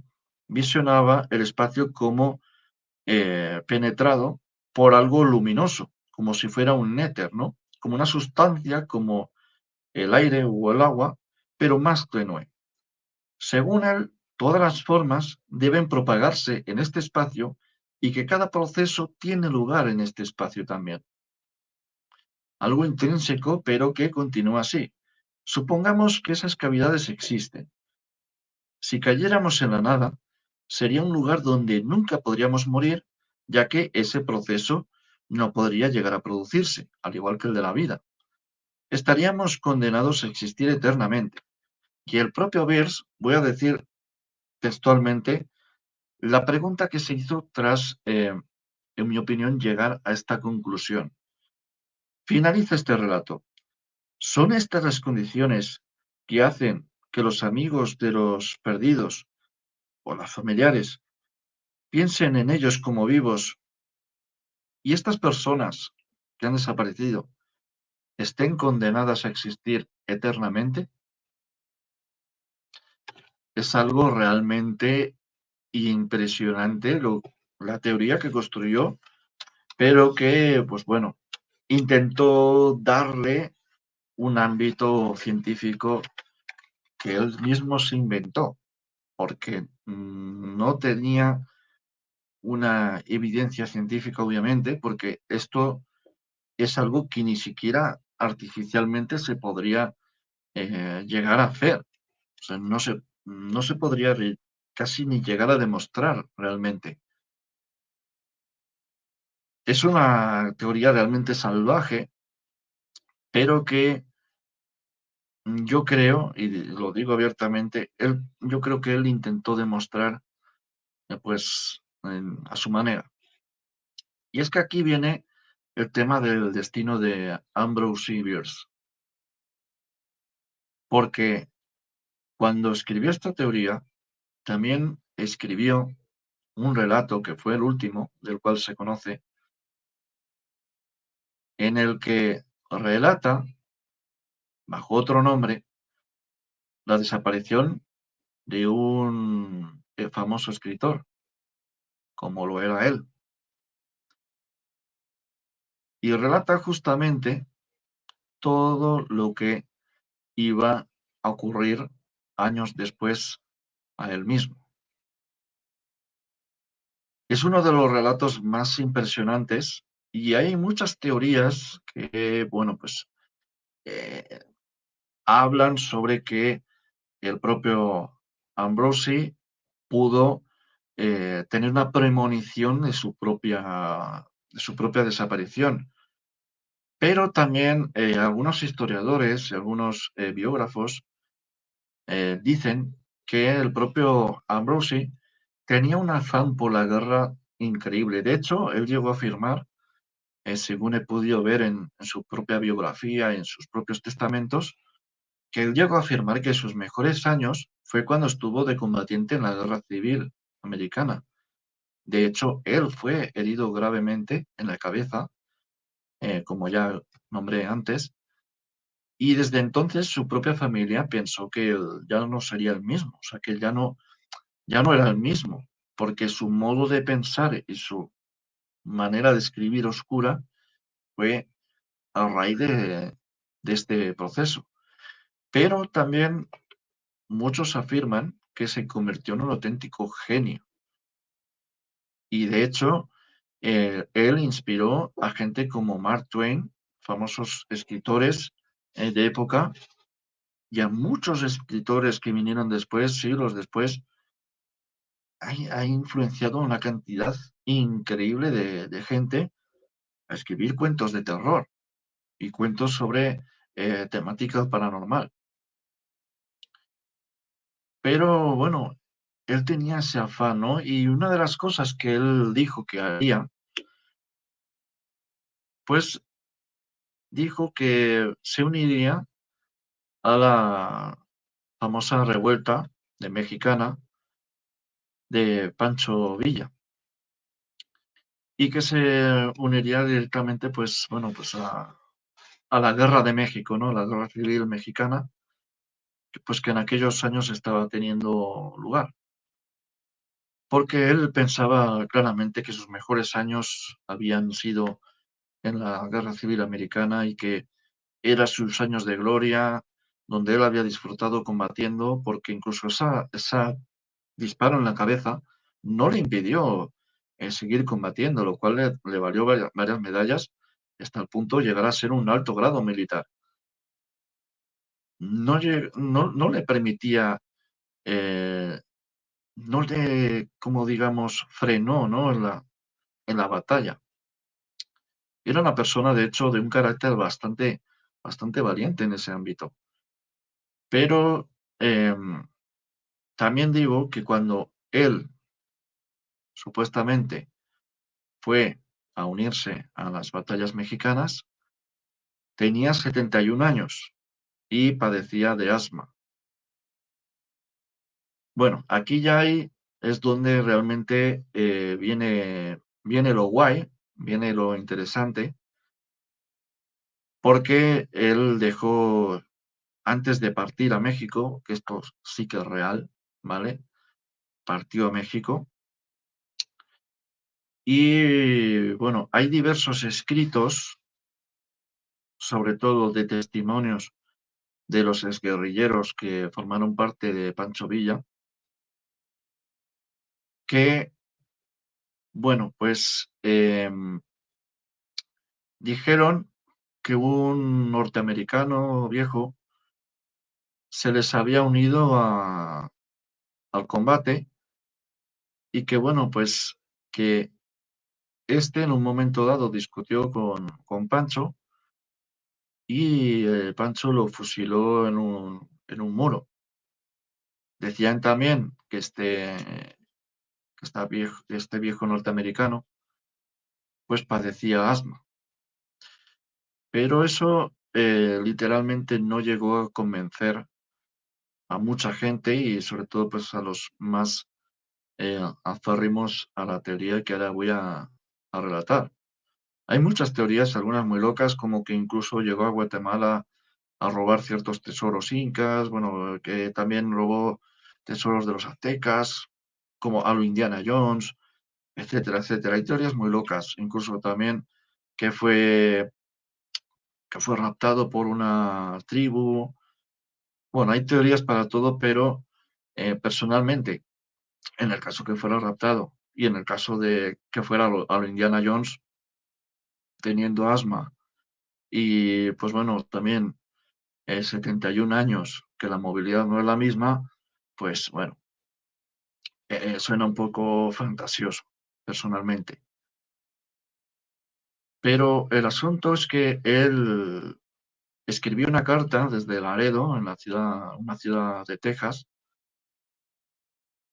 visionaba el espacio como penetrado por algo luminoso, como si fuera un éter, ¿no? Como una sustancia como el aire o el agua, pero más tenue. Según él, todas las formas deben propagarse en este espacio y que cada proceso tiene lugar en este espacio también. Algo intrínseco, pero que continúa así. Supongamos que esas cavidades existen. Si cayéramos en la nada, sería un lugar donde nunca podríamos morir, ya que ese proceso no podría llegar a producirse, al igual que el de la vida. Estaríamos condenados a existir eternamente. Y el propio Beers, voy a decir textualmente, la pregunta que se hizo tras, en mi opinión, llegar a esta conclusión. Finaliza este relato. ¿Son estas las condiciones que hacen que los amigos de los perdidos o los familiares piensen en ellos como vivos y estas personas que han desaparecido estén condenadas a existir eternamente? Es algo realmente impresionante la teoría que construyó, pero que, pues bueno, intentó darle un ámbito científico que él mismo se inventó, porque no tenía una evidencia científica, obviamente, porque esto es algo que ni siquiera artificialmente se podría llegar a hacer. O sea, no se podría casi ni llegar a demostrar realmente. Es una teoría realmente salvaje, pero que yo creo, y lo digo abiertamente, yo creo que él intentó demostrar, pues, a su manera. Y es que aquí viene el tema del destino de Ambrose Bierce, porque cuando escribió esta teoría, también escribió un relato que fue el último, del cual se conoce, en el que relata, bajo otro nombre, la desaparición de un famoso escritor, como lo era él, y relata justamente todo lo que iba a ocurrir años después a él mismo. Es uno de los relatos más impresionantes y hay muchas teorías que, bueno, pues eh, hablan sobre que el propio Ambrosi pudo tener una premonición de su propia desaparición. Pero también algunos historiadores y algunos biógrafos dicen que el propio Ambrosi tenía un afán por la guerra increíble. De hecho, él llegó a afirmar, según he podido ver en su propia biografía y en sus propios testamentos, que él llegó a afirmar que sus mejores años fue cuando estuvo de combatiente en la guerra civil americana. De hecho, él fue herido gravemente en la cabeza, como ya nombré antes, y desde entonces su propia familia pensó que él ya no sería el mismo, o sea, que él ya no era el mismo, porque su modo de pensar y su manera de escribir oscura fue a raíz de este proceso. Pero también muchos afirman que se convirtió en un auténtico genio y de hecho él inspiró a gente como Mark Twain, famosos escritores de época, y a muchos escritores que vinieron después, siglos después, ha influenciado una cantidad increíble de gente a escribir cuentos de terror y cuentos sobre temática paranormal. Pero bueno, él tenía ese afán, ¿no? Y una de las cosas que él dijo que haría, pues dijo que se uniría a la famosa revuelta de mexicana de Pancho Villa y que se uniría directamente, pues bueno, pues a la guerra de México, ¿no? La guerra civil mexicana, pues que en aquellos años estaba teniendo lugar. Porque él pensaba claramente que sus mejores años habían sido en la guerra civil americana y que eran sus años de gloria, donde él había disfrutado combatiendo, porque incluso esa disparo en la cabeza no le impidió seguir combatiendo, lo cual le valió varias medallas hasta el punto de llegar a ser un alto grado militar. No le permitía, eh, no le, como digamos, frenó, ¿no? En la batalla. Era una persona, de hecho, de un carácter bastante valiente en ese ámbito. Pero también digo que cuando él supuestamente fue a unirse a las batallas mexicanas, tenía 71 años y padecía de asma. Bueno, aquí ya es donde realmente viene lo guay, viene lo interesante, porque él dejó, antes de partir a México, que esto sí que es real, ¿vale? Partió a México y, bueno, hay diversos escritos, sobre todo de testimonios de los exguerrilleros que formaron parte de Pancho Villa, que, bueno, pues dijeron que un norteamericano viejo se les había unido al combate y que, bueno, pues que en un momento dado discutió con Pancho y Pancho lo fusiló en un muro. Decían también que este viejo norteamericano pues padecía asma, pero eso literalmente no llegó a convencer a mucha gente y sobre todo pues a los más acérrimos a la teoría que ahora voy a relatar. Hay muchas teorías, algunas muy locas, como que incluso llegó a Guatemala a robar ciertos tesoros incas, bueno, que también robó tesoros de los aztecas, como a lo Indiana Jones, etcétera, etcétera. Hay teorías muy locas, incluso también que fue, que fue raptado por una tribu. Bueno, hay teorías para todo, pero personalmente, en el caso que fuera raptado y en el caso de que fuera a lo Indiana Jones, teniendo asma y pues bueno, también 71 años, que la movilidad no es la misma, pues bueno, suena un poco fantasioso, personalmente. Pero el asunto es que él escribió una carta desde Laredo, una ciudad de Texas,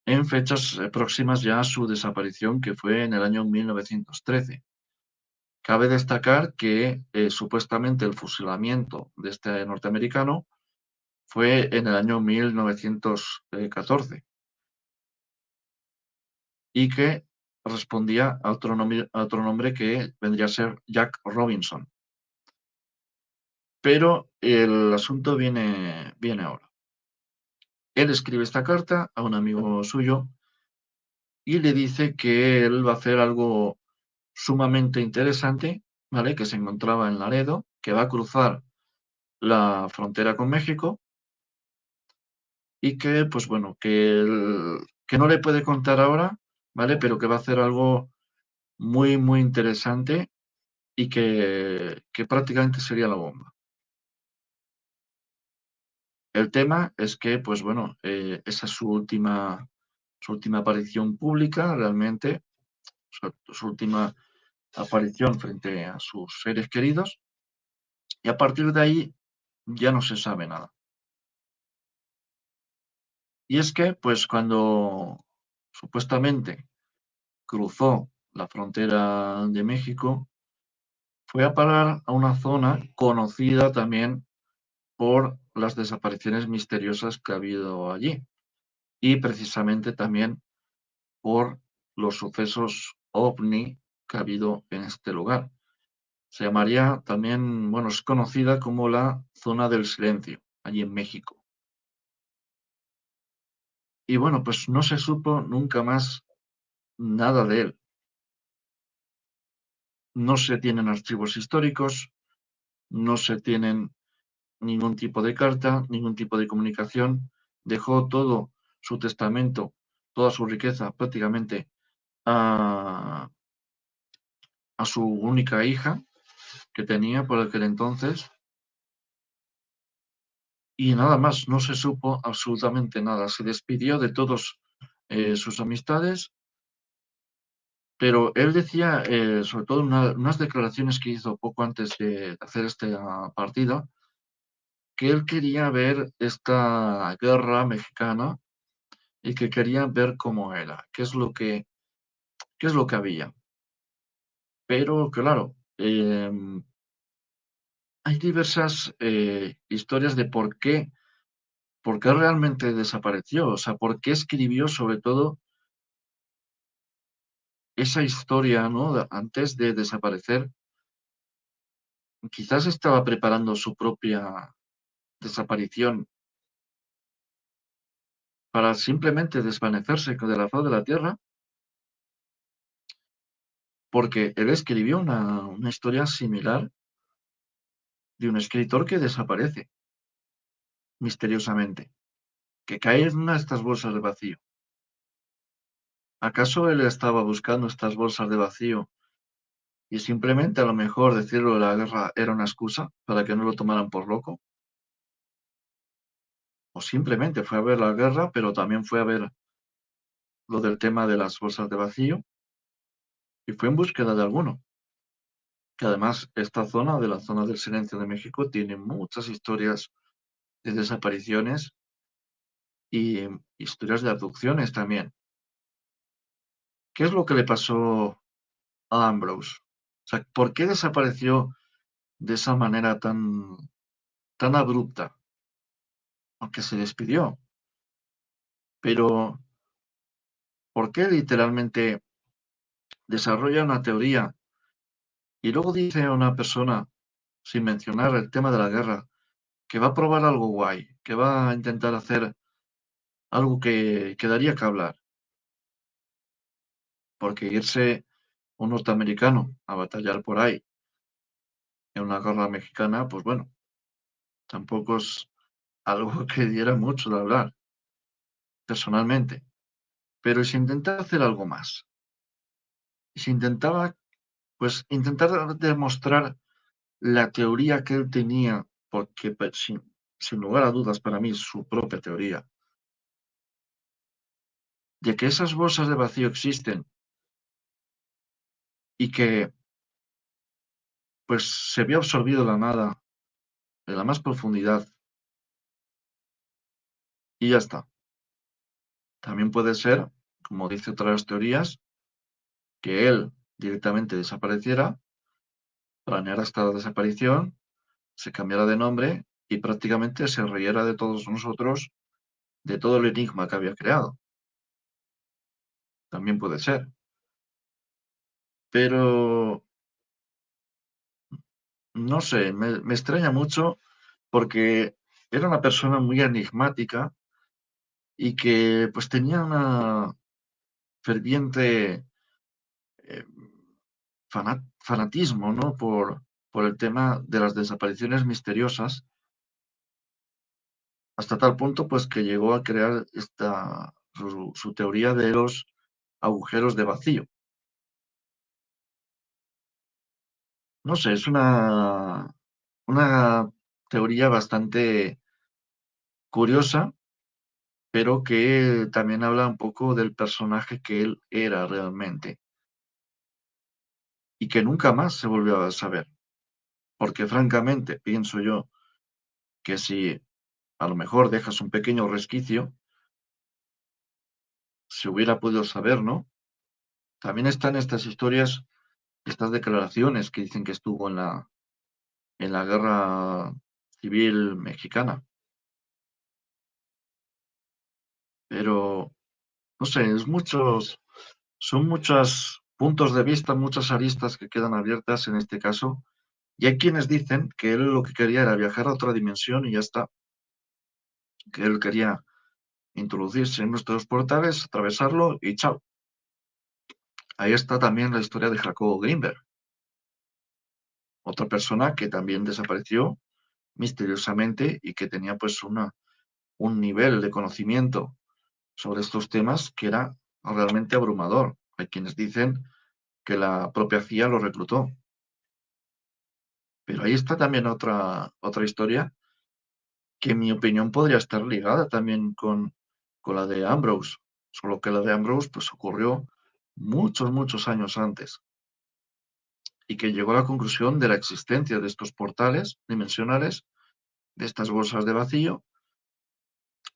en fechas próximas ya a su desaparición, que fue en el año 1913. Cabe destacar que supuestamente el fusilamiento de este norteamericano fue en el año 1914 y que respondía a otro nombre que vendría a ser Jack Robinson. Pero el asunto viene ahora. Él escribe esta carta a un amigo suyo y le dice que él va a hacer algo sumamente interesante, ¿vale? Que se encontraba en Laredo, que va a cruzar la frontera con México y que, pues bueno, que no le puede contar ahora, ¿vale? Pero que va a hacer algo muy, muy interesante y que prácticamente sería la bomba. El tema es que, pues bueno, esa es su última aparición pública, realmente, su última aparición frente a sus seres queridos, y a partir de ahí ya no se sabe nada. Y es que, pues cuando supuestamente cruzó la frontera de México, fue a parar a una zona conocida también por las desapariciones misteriosas que ha habido allí y precisamente también por los sucesos ovni que ha habido en este lugar. Se llamaría también, bueno, es conocida como la zona del silencio, allí en México. Y bueno, pues no se supo nunca más nada de él. No se tienen archivos históricos, no se tienen ningún tipo de carta, ningún tipo de comunicación. Dejó todo su testamento, toda su riqueza prácticamente a, a su única hija que tenía por aquel entonces. Y nada más, no se supo absolutamente nada. Se despidió de todos sus amistades, pero él decía, sobre todo en unas declaraciones que hizo poco antes de hacer esta partida, que él quería ver esta guerra mexicana y que quería ver cómo era, qué es lo que había. Pero claro, hay diversas historias de por qué realmente desapareció, o sea, por qué escribió sobre todo esa historia, ¿no? Antes de desaparecer. Quizás estaba preparando su propia desaparición para simplemente desvanecerse de la faz de la Tierra, porque él escribió una historia similar de un escritor que desaparece misteriosamente, que cae en una de estas bolsas de vacío. ¿Acaso él estaba buscando estas bolsas de vacío y simplemente a lo mejor decirlo de la guerra era una excusa para que no lo tomaran por loco? ¿O simplemente fue a ver la guerra, pero también fue a ver lo del tema de las bolsas de vacío y fue en búsqueda de alguno? Que además esta zona, de la zona del Silencio de México, tiene muchas historias de desapariciones y historias de abducciones también. ¿Qué es lo que le pasó a Ambrose? O sea, ¿por qué desapareció de esa manera tan abrupta? Aunque se despidió. Pero, ¿por qué literalmente desarrolla una teoría y luego dice a una persona, sin mencionar el tema de la guerra, que va a probar algo guay, que va a intentar hacer algo que daría que hablar? Porque irse un norteamericano a batallar por ahí en una guerra mexicana, pues bueno, tampoco es algo que diera mucho de hablar, personalmente. Pero si intentaba hacer algo más, si intentaba, pues intentar demostrar la teoría que él tenía, porque pues, sin lugar a dudas para mí es su propia teoría, de que esas bolsas de vacío existen y que pues se vio absorbido la nada, en la más profundidad, y ya está. También puede ser, como dice otras teorías, que él directamente desapareciera, planeara esta desaparición, se cambiara de nombre y prácticamente se riera de todos nosotros, de todo el enigma que había creado. También puede ser. Pero, no sé, me extraña mucho porque era una persona muy enigmática y que pues tenía una ferviente eh, fanatismo, ¿no? Por el tema de las desapariciones misteriosas, hasta tal punto pues que llegó a crear su teoría de los agujeros de vacío. No sé, es una teoría bastante curiosa, pero que también habla un poco del personaje que él era realmente y que nunca más se volvió a saber. Porque francamente pienso yo que si a lo mejor dejas un pequeño resquicio, se hubiera podido saber, ¿no? También están estas historias, estas declaraciones que dicen que estuvo en la guerra civil mexicana, pero no sé, son muchos puntos de vista, muchas aristas que quedan abiertas en este caso, y hay quienes dicen que él lo que quería era viajar a otra dimensión y ya está, que él quería introducirse en nuestros portales, atravesarlo y chao. Ahí está también la historia de Jacobo Greenberg, otra persona que también desapareció misteriosamente y que tenía pues un nivel de conocimiento sobre estos temas que era realmente abrumador. Hay quienes dicen que la propia CIA lo reclutó. Pero ahí está también otra historia que en mi opinión podría estar ligada también con la de Ambrose, solo que la de Ambrose pues ocurrió muchos años antes y que llegó a la conclusión de la existencia de estos portales dimensionales, de estas bolsas de vacío,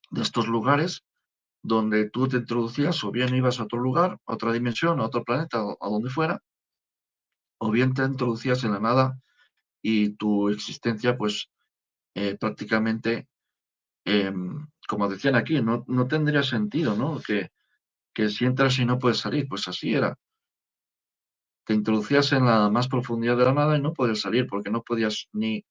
de estos lugares donde tú te introducías o bien ibas a otro lugar, a otra dimensión, a otro planeta, a donde fuera, o bien te introducías en la nada y tu existencia, pues prácticamente, como decían aquí, no tendría sentido, ¿no? Que si entras y no puedes salir, pues así era. Te introducías en la más profundidad de la nada y no podías salir porque no podías ni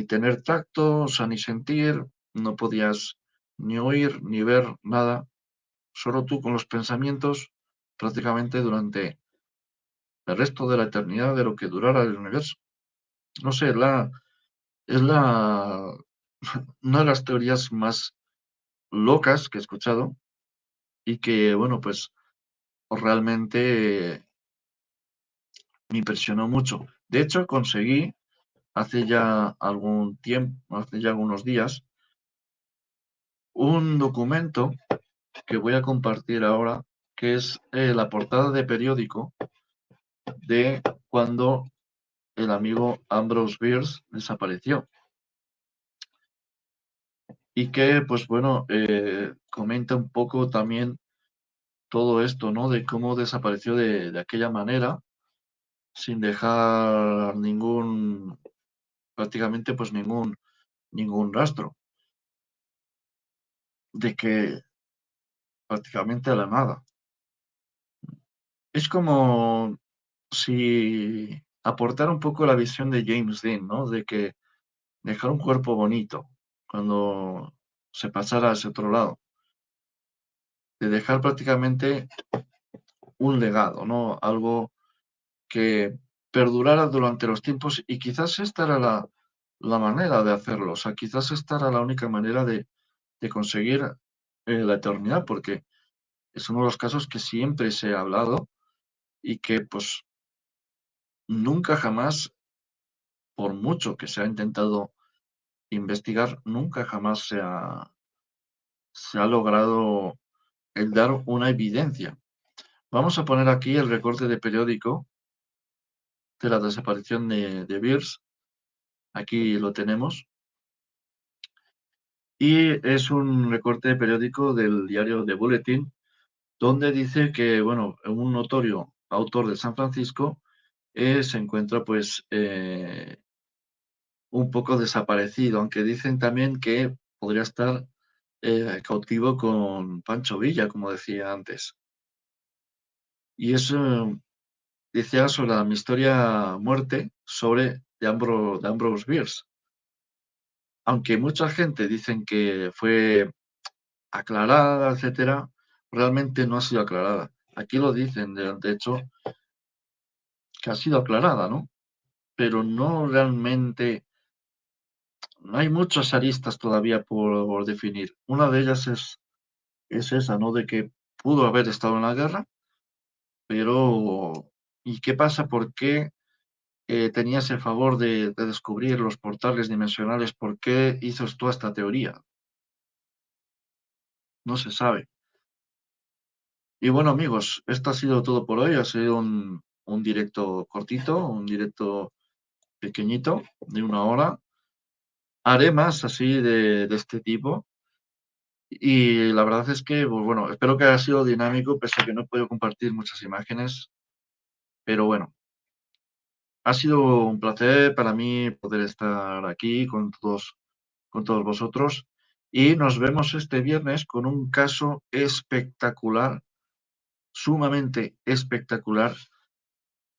tener tacto, o sea, ni sentir, no podías ni oír, ni ver nada, solo tú con los pensamientos prácticamente durante el resto de la eternidad de lo que durara el universo. No sé, es una de las teorías más locas que he escuchado y que, bueno, pues realmente me impresionó mucho. De hecho, conseguí hace ya algún tiempo, hace ya algunos días, un documento que voy a compartir ahora, que es la portada de periódico de cuando el amigo Ambrose Bierce desapareció. Y que, pues bueno, comenta un poco también todo esto, ¿no? De cómo desapareció de aquella manera, sin dejar prácticamente pues ningún rastro, de que prácticamente a la nada. Es como si aportara un poco la visión de James Dean, ¿no? De que dejar un cuerpo bonito cuando se pasara a ese otro lado, de dejar prácticamente un legado, ¿no? Algo que perdurara durante los tiempos y quizás esta era la manera de hacerlo, o sea, quizás esta era la única manera de conseguir la eternidad, porque es uno de los casos que siempre se ha hablado y que pues nunca jamás, por mucho que se ha intentado investigar, nunca jamás se ha logrado el dar una evidencia. Vamos a poner aquí el recorte de periódico de la desaparición de Beers. Aquí lo tenemos. Y es un recorte de periódico del diario The Bulletin, donde dice que, bueno, un notorio autor de San Francisco se encuentra pues un poco desaparecido, aunque dicen también que podría estar cautivo con Pancho Villa, como decía antes. Y eso decía sobre la misteriosa muerte de Ambrose Bierce. Aunque mucha gente dicen que fue aclarada, etcétera, realmente no ha sido aclarada. Aquí lo dicen, de hecho, que ha sido aclarada, ¿no? Pero no realmente, no hay muchas aristas todavía por definir. Una de ellas es esa, ¿no? De que pudo haber estado en la guerra, pero ¿y qué pasa? ¿Por qué tenía ese favor de descubrir los portales dimensionales? ¿Por qué hizo toda esta teoría? No se sabe. Y bueno, amigos, esto ha sido todo por hoy. Ha sido un directo cortito, un directo pequeñito, de 1 hora. Haré más así de este tipo. Y la verdad es que, pues bueno, espero que haya sido dinámico, pese a que no he podido compartir muchas imágenes. Pero bueno, ha sido un placer para mí poder estar aquí con todos vosotros. Y nos vemos este viernes con un caso espectacular, sumamente espectacular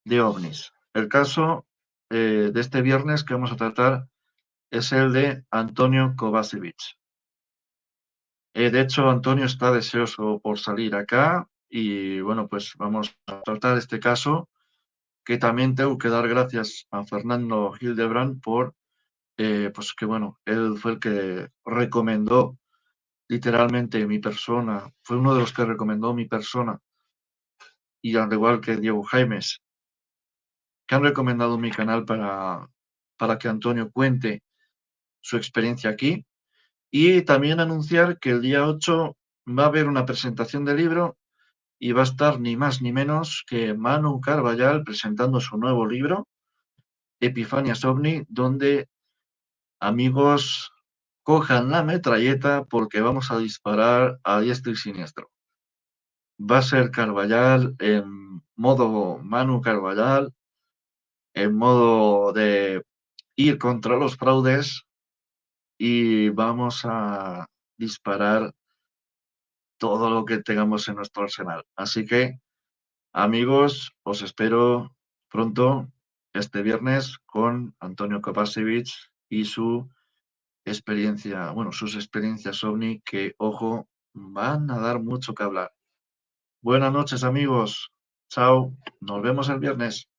de ovnis. El caso de este viernes que vamos a tratar es el de Antonio Kovacevic. De hecho, Antonio está deseoso por salir acá y bueno, pues vamos a tratar este caso, que también tengo que dar gracias a Fernando Hildebrand por, pues que bueno, él fue el que recomendó literalmente mi persona, fue uno de los que recomendó mi persona, y al igual que Diego Jaimes, que han recomendado mi canal para que Antonio cuente su experiencia aquí. Y también anunciar que el día 8 va a haber una presentación de libro y va a estar ni más ni menos que Manu Carballal presentando su nuevo libro, Epifanias OVNI, donde, amigos, cojan la metralleta porque vamos a disparar a diestro y siniestro. Va a ser Carballal en modo Manu Carballal, en modo de ir contra los fraudes y vamos a disparar todo lo que tengamos en nuestro arsenal. Así que, amigos, os espero pronto este viernes con Antonio Kovacevic y su experiencia, bueno, sus experiencias OVNI que, ojo, van a dar mucho que hablar. Buenas noches, amigos. Chao. Nos vemos el viernes.